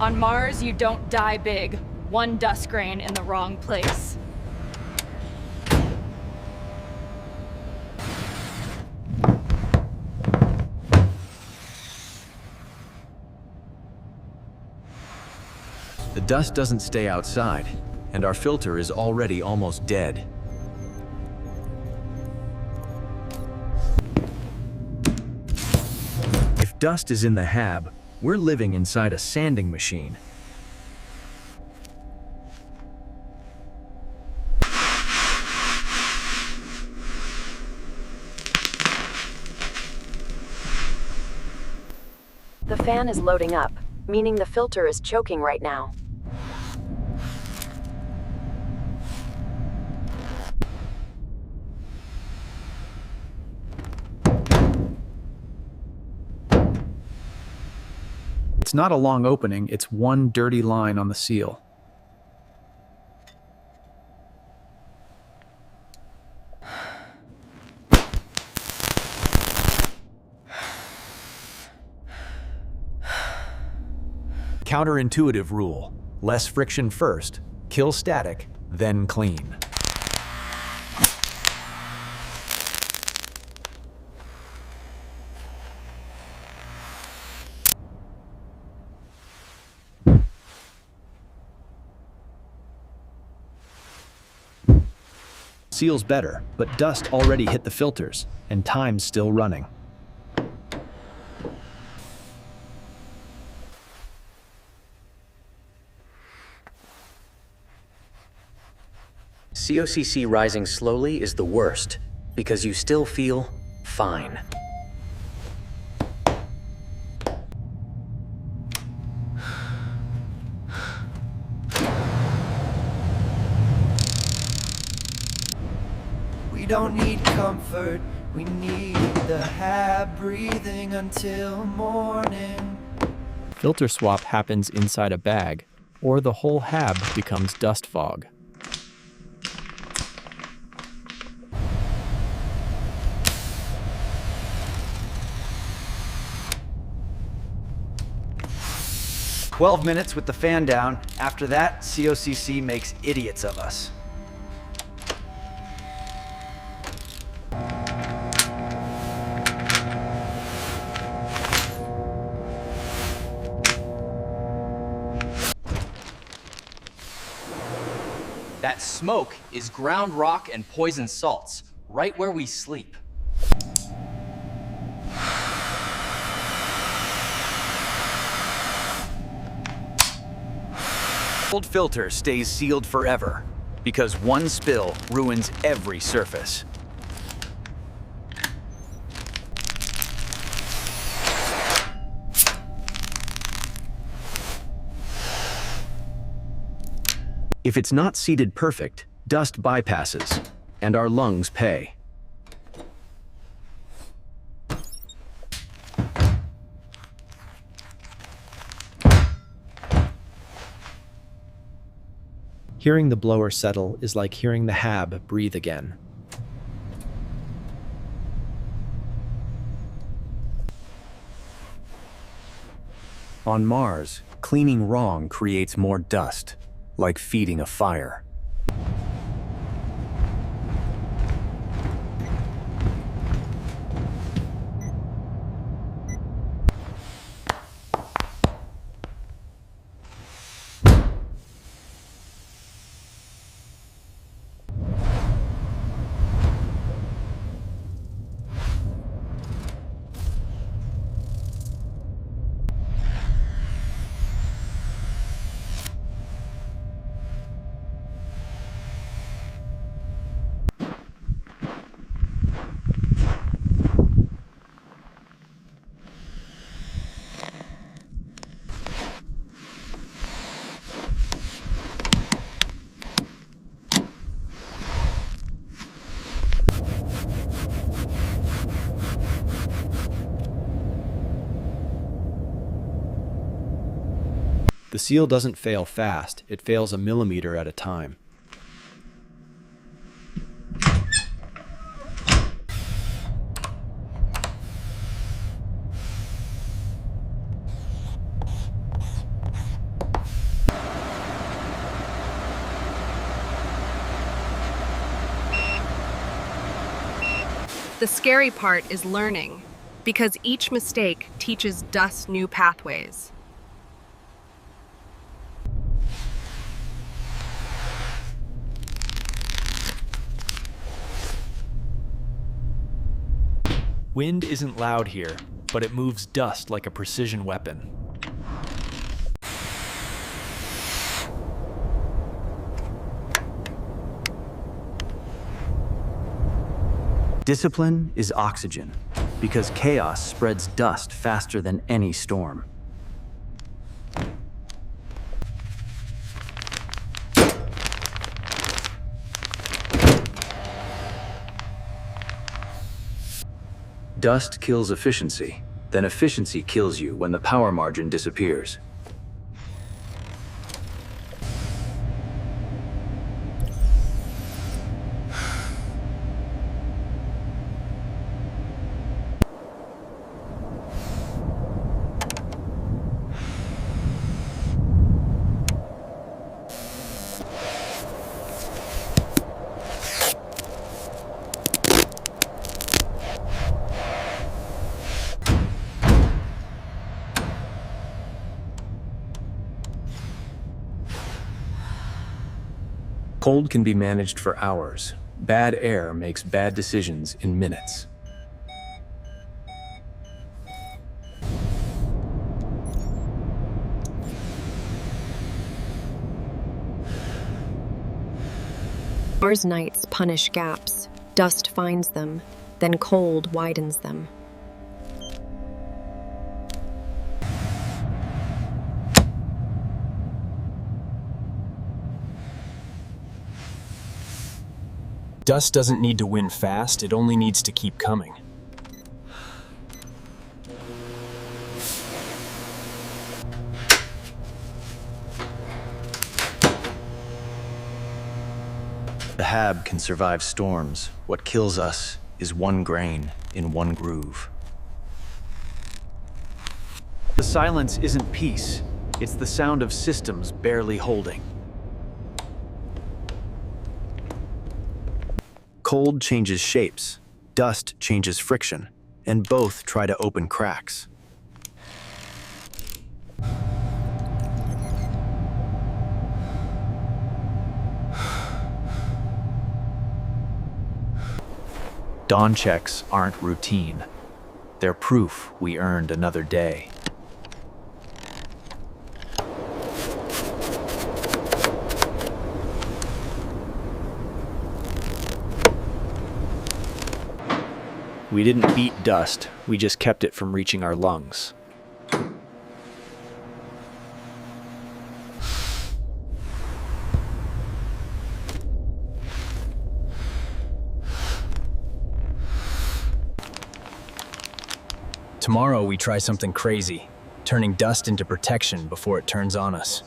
On Mars, you don't die big. One dust grain in the wrong place. The dust doesn't stay outside, and our filter is already almost dead. If dust is in the hab, we're living inside a sanding machine. The fan is loading up, meaning the filter is choking right now. It's not a long opening, it's one dirty line on the seal. Counterintuitive rule: less friction first, kill static, then clean. Seal's better, but dust already hit the filters, and time's still running. COCC rising slowly is the worst, because you still feel fine. We don't need comfort, we need the hab breathing until morning. Filter swap happens inside a bag, or the whole hab becomes dust fog. "12 minutes with the fan down. After that, COCC makes idiots of us." That smoke is ground rock and poison salts, right where we sleep. Old filter stays sealed forever, because one spill ruins every surface. If it's not seated perfect, dust bypasses, and our lungs pay. Hearing the blower settle is like hearing the hab breathe again. On Mars, cleaning wrong creates more dust, like feeding a fire. The seal doesn't fail fast, it fails a millimeter at a time. The scary part is learning, because each mistake teaches dust new pathways. Wind isn't loud here, but it moves dust like a precision weapon. Discipline is oxygen, because chaos spreads dust faster than any storm. Dust kills efficiency, then efficiency kills you when the power margin disappears. Cold can be managed for hours. Bad air makes bad decisions in minutes. Mars nights punish gaps. Dust finds them, then cold widens them. Dust doesn't need to win fast, it only needs to keep coming. The hab can survive storms. What kills us is one grain in one groove. The silence isn't peace. It's the sound of systems barely holding. Cold changes shapes, dust changes friction, and both try to open cracks. Dawn checks aren't routine. They're proof we earned another day. We didn't beat dust, we just kept it from reaching our lungs. Tomorrow we try something crazy, turning dust into protection before it turns on us.